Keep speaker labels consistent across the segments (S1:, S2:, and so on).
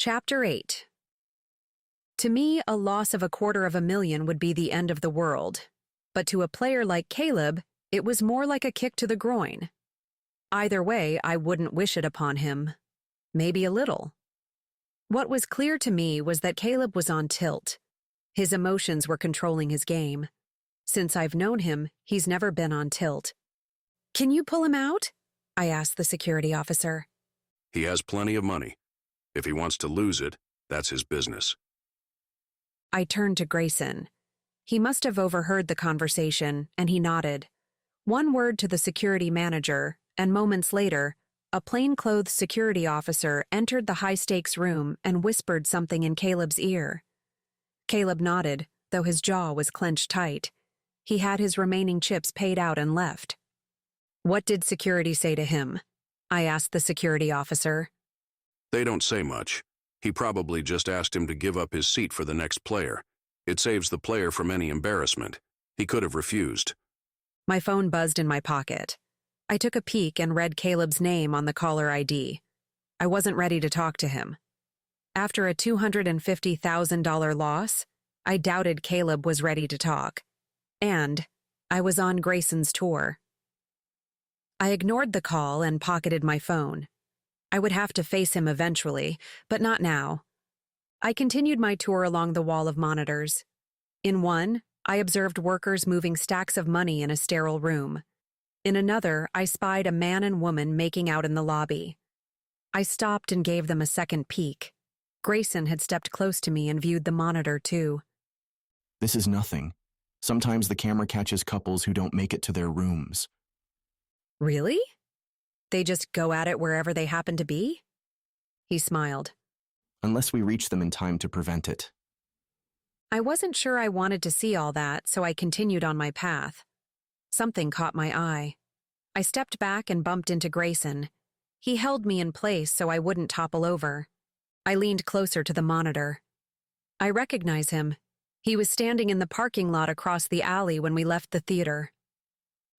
S1: Chapter 8. To me, a loss of $250,000 would be the end of the world. But to a player like Caleb, it was more like a kick to the groin. Either way, I wouldn't wish it upon him. Maybe a little. What was clear to me was that Caleb was on tilt. His emotions were controlling his game. Since I've known him, he's never been on tilt. "Can you pull him out?" I asked the security officer.
S2: He has plenty of money. If he wants to lose it, that's his business.
S1: I turned to Grayson. He must have overheard the conversation, and he nodded. One word to the security manager, and moments later, a plainclothes security officer entered the high-stakes room and whispered something in Caleb's ear. Caleb nodded, though his jaw was clenched tight. He had his remaining chips paid out and left. "What did security say to him?" I asked the security officer.
S2: They don't say much. He probably just asked him to give up his seat for the next player. It saves the player from any embarrassment. He could have refused.
S1: My phone buzzed in my pocket. I took a peek and read Caleb's name on the caller ID. I wasn't ready to talk to him. After a $250,000 loss, I doubted Caleb was ready to talk. And I was on Grayson's tour. I ignored the call and pocketed my phone. I would have to face him eventually, but not now. I continued my tour along the wall of monitors. In one, I observed workers moving stacks of money in a sterile room. In another, I spied a man and woman making out in the lobby. I stopped and gave them a second peek. Grayson had stepped close to me and viewed the monitor too.
S3: "This is nothing. Sometimes the camera catches couples who don't make it to their rooms."
S1: "Really? They just go at it wherever they happen to be?" He smiled.
S3: "Unless we reach them in time to prevent it."
S1: I wasn't sure I wanted to see all that, so I continued on my path. Something caught my eye. I stepped back and bumped into Grayson. He held me in place so I wouldn't topple over. I leaned closer to the monitor. I recognize him. He was standing in the parking lot across the alley when we left the theater.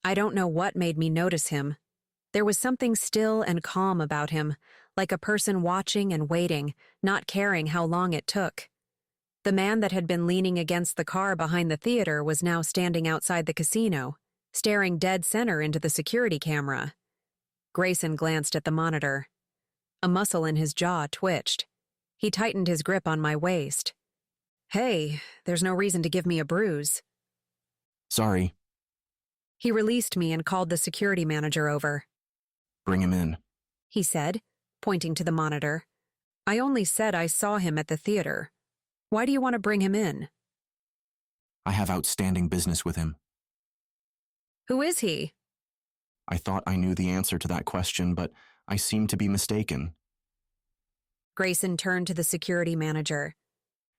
S1: I don't know what made me notice him. There was something still and calm about him, like a person watching and waiting, not caring how long it took. The man that had been leaning against the car behind the theater was now standing outside the casino, staring dead center into the security camera. Grayson glanced at the monitor. A muscle in his jaw twitched. He tightened his grip on my waist. "Hey, there's no reason to give me a bruise."
S3: "Sorry."
S1: He released me and called the security manager over.
S3: "Bring him in,"
S1: he said, pointing to the monitor. "I only said I saw him at the theater. Why do you want to bring him in?"
S3: "I have outstanding business with him."
S1: "Who is he?"
S3: I thought I knew the answer to that question, but I seemed to be mistaken.
S1: Grayson turned to the security manager.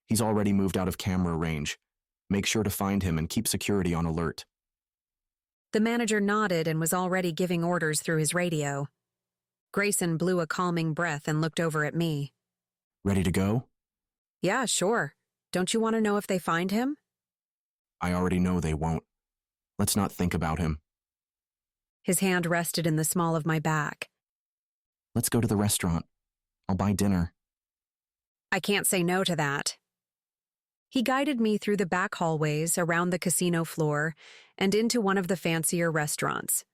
S3: "He's already moved out of camera range. Make sure to find him and keep security on alert."
S1: The manager nodded and was already giving orders through his radio. Grayson blew a calming breath and looked over at me.
S3: "Ready to go?"
S1: "Yeah, sure. Don't you want to know if they find him?"
S3: "I already know they won't. Let's not think about him."
S1: His hand rested in the small of my back.
S3: "Let's go to the restaurant. I'll buy dinner."
S1: "I can't say no to that." He guided me through the back hallways, around the casino floor, and into one of the fancier restaurants.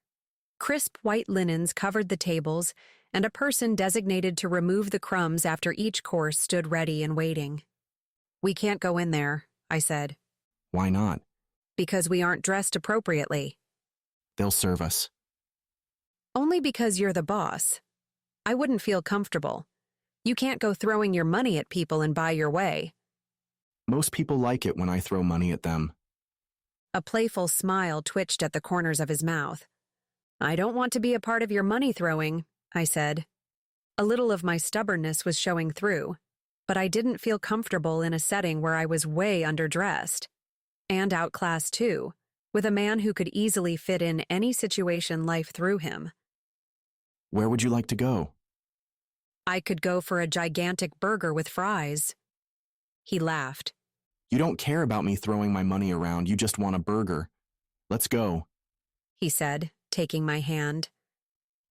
S1: Crisp white linens covered the tables, and a person designated to remove the crumbs after each course stood ready and waiting. "We can't go in there," I said.
S3: "Why not?"
S1: "Because we aren't dressed appropriately."
S3: "They'll serve us."
S1: "Only because you're the boss. I wouldn't feel comfortable. You can't go throwing your money at people and buy your way."
S3: "Most people like it when I throw money at them."
S1: A playful smile twitched at the corners of his mouth. "I don't want to be a part of your money throwing," I said. A little of my stubbornness was showing through, but I didn't feel comfortable in a setting where I was way underdressed. And outclassed too, with a man who could easily fit in any situation life threw him.
S3: "Where would you like to go?"
S1: "I could go for a gigantic burger with fries." He laughed.
S3: "You don't care about me throwing my money around, you just want a burger. Let's go,"
S1: he said, taking my hand.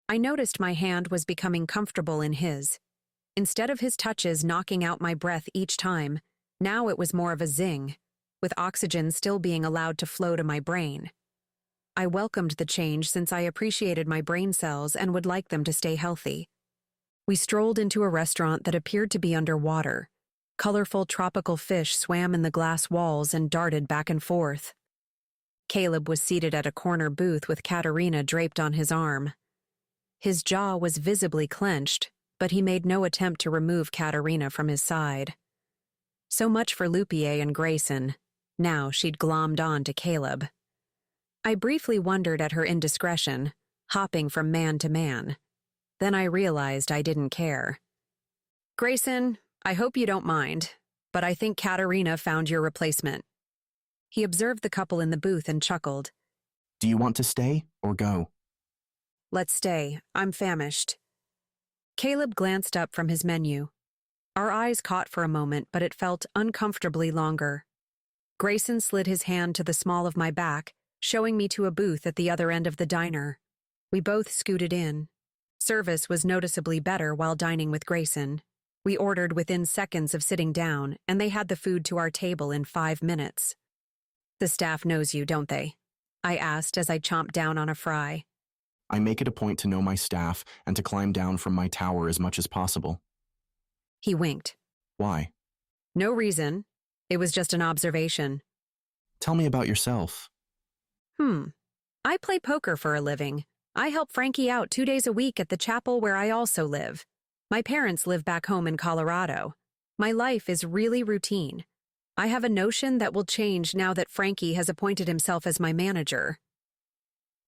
S1: I noticed my hand was becoming comfortable in his. Instead of his touches knocking out my breath each time, now it was more of a zing, with oxygen still being allowed to flow to my brain. I welcomed the change since I appreciated my brain cells and would like them to stay healthy. We strolled into a restaurant that appeared to be underwater. Colorful tropical fish swam in the glass walls and darted back and forth. Caleb was seated at a corner booth with Katerina draped on his arm. His jaw was visibly clenched, but he made no attempt to remove Katerina from his side. So much for Lupier and Grayson. Now she'd glommed on to Caleb. I briefly wondered at her indiscretion, hopping from man to man. Then I realized I didn't care. "Grayson, I hope you don't mind, but I think Katerina found your replacement." He observed the couple in the booth and chuckled.
S3: Do you want to stay or go?
S1: "Let's stay. I'm famished." Caleb glanced up from his menu. Our eyes caught for a moment, but it felt uncomfortably longer. Grayson slid his hand to the small of my back, showing me to a booth at the other end of the diner. We both scooted in. Service was noticeably better while dining with Grayson. We ordered within seconds of sitting down, and they had the food to our table in 5 minutes. "The staff knows you, don't they?" I asked as I chomped down on a fry.
S3: I make it a point to know my staff and to climb down from my tower as much as possible.
S1: He winked.
S3: Why?
S1: "No reason. It was just an observation."
S3: Tell me about yourself.
S1: I play poker for a living. I help Frankie out 2 days a week at the chapel where I also live. My parents live back home in Colorado. My life is really routine. I have a notion that will change now that Frankie has appointed himself as my manager.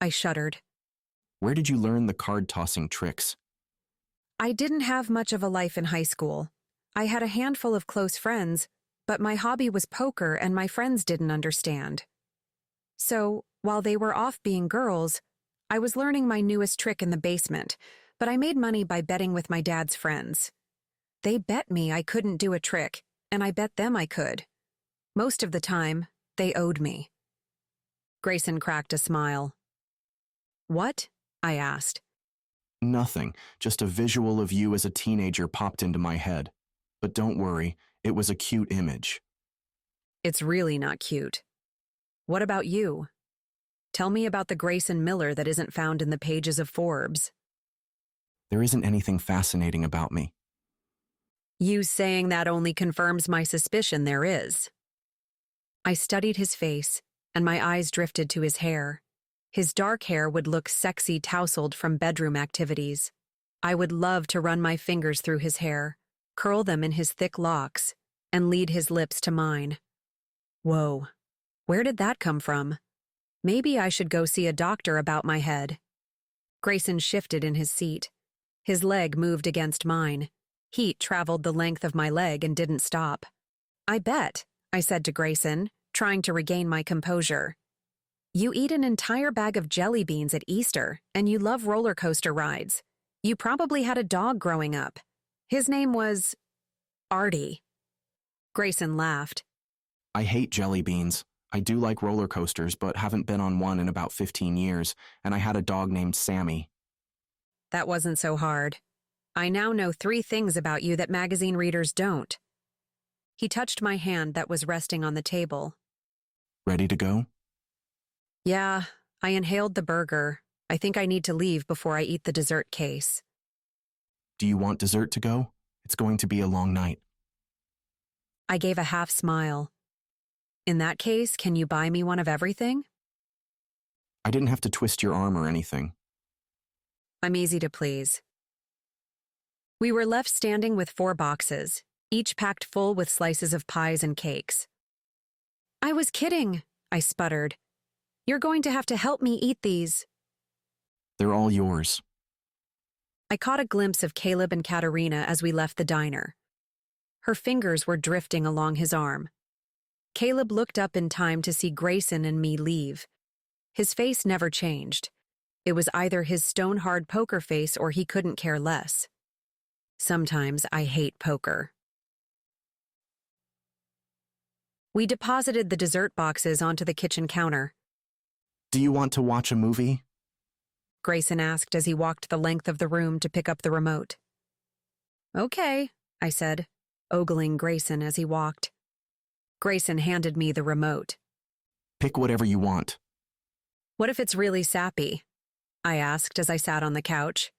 S1: I shuddered.
S3: Where did you learn the card-tossing tricks?
S1: I didn't have much of a life in high school. I had a handful of close friends, but my hobby was poker and my friends didn't understand. So, while they were off being girls, I was learning my newest trick in the basement, but I made money by betting with my dad's friends. They bet me I couldn't do a trick, and I bet them I could. Most of the time, they owed me. Grayson cracked a smile. "What?" I asked.
S3: Nothing, just a visual of you as a teenager popped into my head. But don't worry, it was a cute image.
S1: "It's really not cute. What about you? Tell me about the Grayson Miller that isn't found in the pages of Forbes."
S3: There isn't anything fascinating about me.
S1: You saying that only confirms my suspicion there is. I studied his face, and my eyes drifted to his hair. His dark hair would look sexy tousled from bedroom activities. I would love to run my fingers through his hair, curl them in his thick locks, and lead his lips to mine. Whoa, where did that come from? Maybe I should go see a doctor about my head. Grayson shifted in his seat. His leg moved against mine. Heat traveled the length of my leg and didn't stop. "I bet," I said to Grayson, trying to regain my composure. "You eat an entire bag of jelly beans at Easter, and you love roller coaster rides. You probably had a dog growing up. His name was Artie." Grayson laughed.
S3: I hate jelly beans. I do like roller coasters, but haven't been on one in about 15 years, and I had a dog named Sammy.
S1: That wasn't so hard. I now know 3 things about you that magazine readers don't. He touched my hand that was resting on the table.
S3: Ready to go?
S1: Yeah, I inhaled the burger. I think I need to leave before I eat the dessert case.
S3: Do you want dessert to go? It's going to be a long night.
S1: I gave a half smile. In that case, can you buy me one of everything?
S3: I didn't have to twist your arm or anything.
S1: I'm easy to please. We were left standing with 4 boxes, each packed full with slices of pies and cakes. "I was kidding," I sputtered. "You're going to have to help me eat these."
S3: They're all yours.
S1: I caught a glimpse of Caleb and Katerina as we left the diner. Her fingers were drifting along his arm. Caleb looked up in time to see Grayson and me leave. His face never changed. It was either his stone-hard poker face or he couldn't care less. Sometimes I hate poker. We deposited the dessert boxes onto the kitchen counter.
S3: Do you want to watch a movie?
S1: Grayson asked as he walked the length of the room to pick up the remote. Okay, I said, ogling Grayson as he walked. Grayson handed me the remote.
S3: Pick whatever you want.
S1: What if it's really sappy? I asked as I sat on the couch.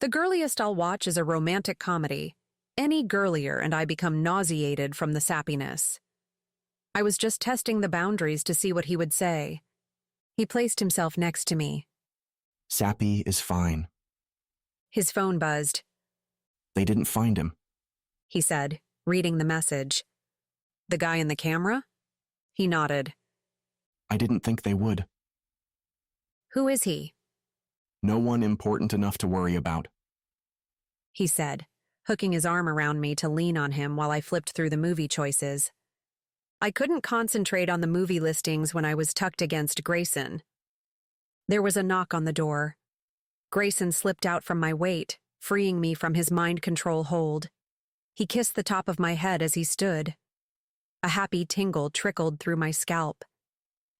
S1: The girliest I'll watch is a romantic comedy. Any girlier and I become nauseated from the sappiness. I was just testing the boundaries to see what he would say. He placed himself next to me.
S3: Sappy is fine.
S1: His phone buzzed.
S3: They didn't find him.
S1: He said, reading the message. The guy in the camera? He nodded.
S3: I didn't think they would.
S1: Who is he?
S3: No one important enough to worry about.
S1: He said, hooking his arm around me to lean on him while I flipped through the movie choices. I couldn't concentrate on the movie listings when I was tucked against Grayson. There was a knock on the door. Grayson slipped out from my weight, freeing me from his mind control hold. He kissed the top of my head as he stood. A happy tingle trickled through my scalp.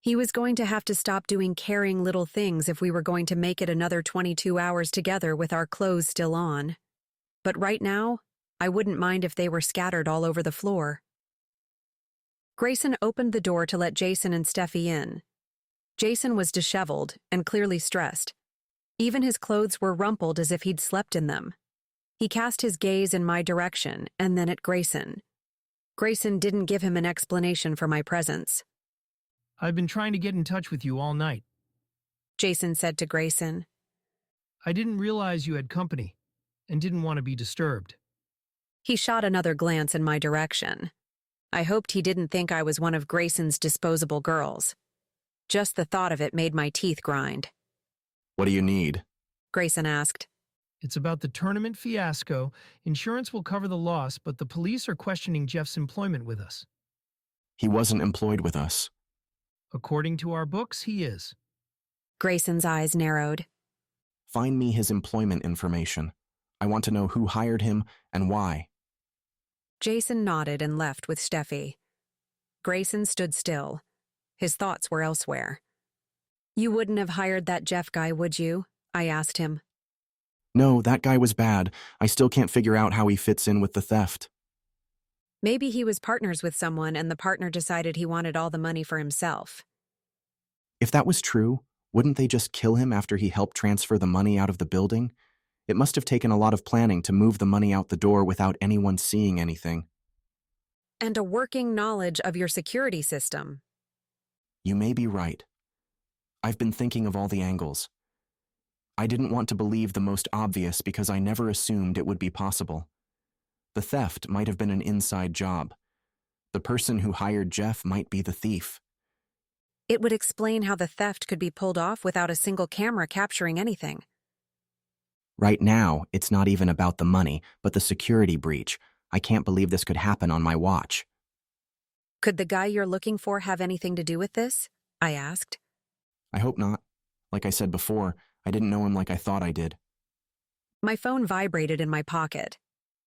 S1: He was going to have to stop doing caring little things if we were going to make it another 22 hours together with our clothes still on. But right now, I wouldn't mind if they were scattered all over the floor. Grayson opened the door to let Jason and Steffi in. Jason was disheveled and clearly stressed. Even his clothes were rumpled as if he'd slept in them. He cast his gaze in my direction and then at Grayson. Grayson didn't give him an explanation for my presence.
S4: I've been trying to get in touch with you all night.
S1: Jason said to Grayson.
S4: I didn't realize you had company and didn't want to be disturbed.
S1: He shot another glance in my direction. I hoped he didn't think I was one of Grayson's disposable girls. Just the thought of it made my teeth grind.
S3: What do you need?
S1: Grayson asked.
S4: It's about the tournament fiasco. Insurance will cover the loss, but the police are questioning Jeff's employment with us.
S3: He wasn't employed with us.
S4: According to our books, he is.
S1: Grayson's eyes narrowed.
S3: Find me his employment information. I want to know who hired him and why.
S1: Jason nodded and left with Steffi. Grayson stood still. His thoughts were elsewhere. You wouldn't have hired that Jeff guy, would you? I asked him.
S3: No, that guy was bad. I still can't figure out how he fits in with the theft.
S1: Maybe he was partners with someone and the partner decided he wanted all the money for himself.
S3: If that was true, wouldn't they just kill him after he helped transfer the money out of the building? It must have taken a lot of planning to move the money out the door without anyone seeing anything.
S1: And a working knowledge of your security system.
S3: You may be right. I've been thinking of all the angles. I didn't want to believe the most obvious because I never assumed it would be possible. The theft might have been an inside job. The person who hired Jeff might be the thief.
S1: It would explain how the theft could be pulled off without a single camera capturing anything.
S3: Right now, it's not even about the money, but the security breach. I can't believe this could happen on my watch.
S1: Could the guy you're looking for have anything to do with this? I asked.
S3: I hope not. Like I said before, I didn't know him like I thought I did.
S1: My phone vibrated in my pocket.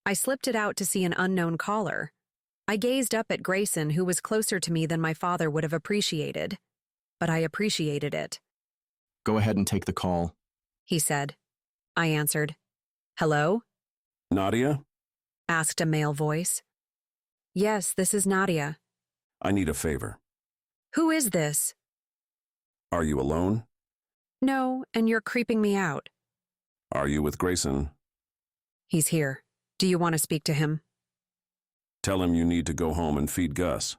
S1: I slipped it out to see an unknown caller. I gazed up at Grayson, who was closer to me than my father would have appreciated. But I appreciated it.
S3: Go ahead and take the call,
S1: he said. I answered. Hello?
S2: Nadia?
S1: Asked a male voice. Yes, this is Nadia.
S2: I need a favor.
S1: Who is this?
S2: Are you alone?
S1: No, and you're creeping me out.
S2: Are you with Grayson?
S1: He's here. Do you want to speak to him?
S2: Tell him you need to go home and feed Gus.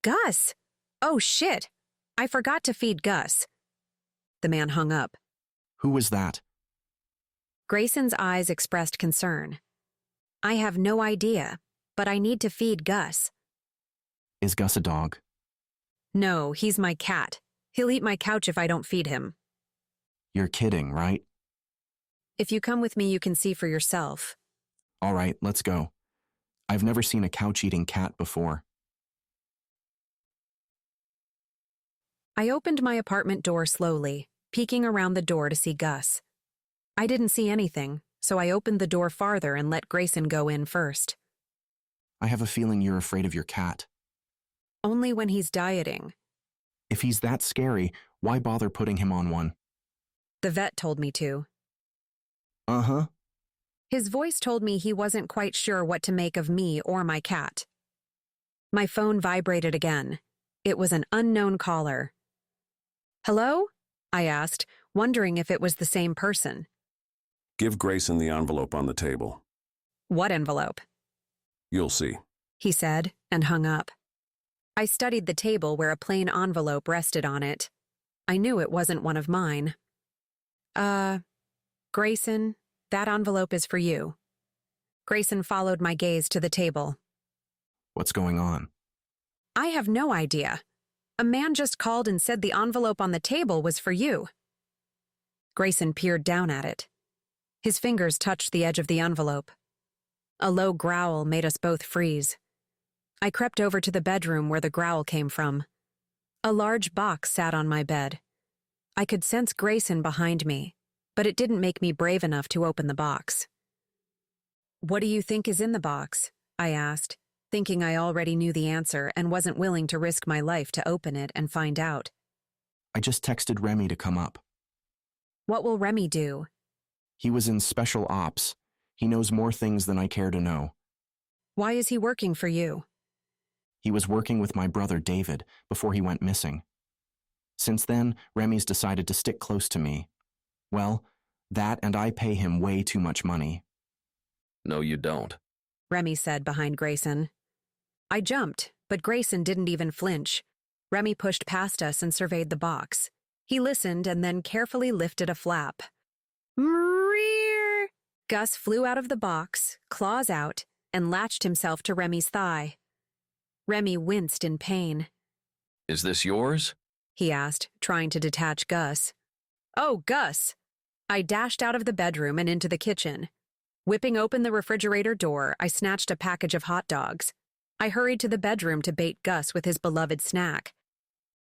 S1: Gus! Oh, shit! I forgot to feed Gus. The man hung up.
S3: Who was that?
S1: Grayson's eyes expressed concern. I have no idea, but I need to feed Gus.
S3: Is Gus a dog?
S1: No, he's my cat. He'll eat my couch if I don't feed him.
S3: You're kidding, right?
S1: If you come with me, you can see for yourself.
S3: All right, let's go. I've never seen a couch-eating cat before.
S1: I opened my apartment door slowly, peeking around the door to see Gus. I didn't see anything, so I opened the door farther and let Grayson go in first.
S3: I have a feeling you're afraid of your cat.
S1: Only when he's dieting.
S3: If he's that scary, why bother putting him on one?
S1: The vet told me to.
S3: Uh-huh.
S1: His voice told me he wasn't quite sure what to make of me or my cat. My phone vibrated again. It was an unknown caller. "Hello?" I asked, wondering if it was the same person.
S2: Give Grayson the envelope on the table.
S1: "What envelope?"
S2: You'll see.
S1: He said, and hung up. I studied the table where a plain envelope rested on it. I knew it wasn't one of mine. Grayson, that envelope is for you." Grayson followed my gaze to the table.
S3: What's going on?
S1: "I have no idea. A man just called and said the envelope on the table was for you." Grayson peered down at it. His fingers touched the edge of the envelope. A low growl made us both freeze. I crept over to the bedroom where the growl came from. A large box sat on my bed. I could sense Grayson behind me, but it didn't make me brave enough to open the box. "What do you think is in the box?" I asked, thinking I already knew the answer and wasn't willing to risk my life to open it and find out.
S3: I just texted Remy to come up.
S1: "What will Remy do?"
S3: He was in special ops. He knows more things than I care to know.
S1: "Why is he working for you?"
S3: He was working with my brother David before he went missing. Since then, Remy's decided to stick close to me. Well, that and I pay him way too much money.
S2: No, you don't.
S1: Remy said behind Grayson. I jumped, but Grayson didn't even flinch. Remy pushed past us and surveyed the box. He listened and then carefully lifted a flap. Rear! Gus flew out of the box, claws out, and latched himself to Remy's thigh. Remy winced in pain.
S2: Is this yours?
S1: He asked, trying to detach Gus. "Oh, Gus!" I dashed out of the bedroom and into the kitchen. Whipping open the refrigerator door, I snatched a package of hot dogs. I hurried to the bedroom to bait Gus with his beloved snack.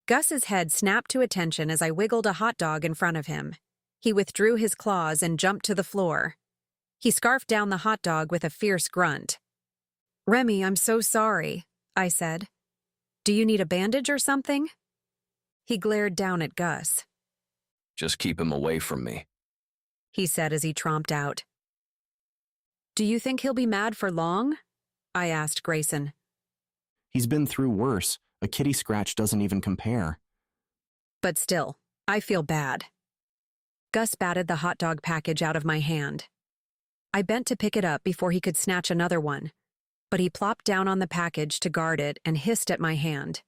S1: Gus's head snapped to attention as I wiggled a hot dog in front of him. He withdrew his claws and jumped to the floor. He scarfed down the hot dog with a fierce grunt. "Remy, I'm so sorry," I said. "Do you need a bandage or something?" He glared down at Gus.
S2: Just keep him away from me,
S1: he said as he tromped out. "Do you think he'll be mad for long?" I asked Grayson.
S3: He's been through worse. A kitty scratch doesn't even compare.
S1: But still, I feel bad. Gus batted the hot dog package out of my hand. I bent to pick it up before he could snatch another one, but he plopped down on the package to guard it and hissed at my hand.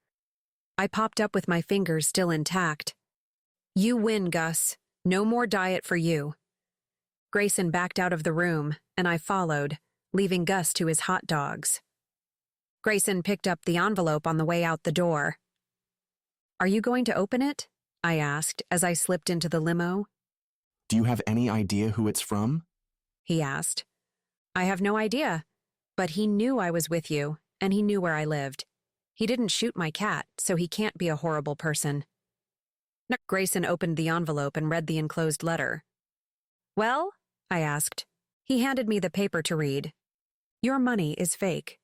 S1: I popped up with my fingers still intact. "You win, Gus. No more diet for you." Grayson backed out of the room, and I followed, leaving Gus to his hot dogs. Grayson picked up the envelope on the way out the door. "Are you going to open it?" I asked as I slipped into the limo.
S3: Do you have any idea who it's from?
S1: He asked. "I have no idea, but he knew I was with you, and he knew where I lived. He didn't shoot my cat, so he can't be a horrible person." Grayson opened the envelope and read the enclosed letter. "Well?" I asked. He handed me the paper to read. "Your money is fake."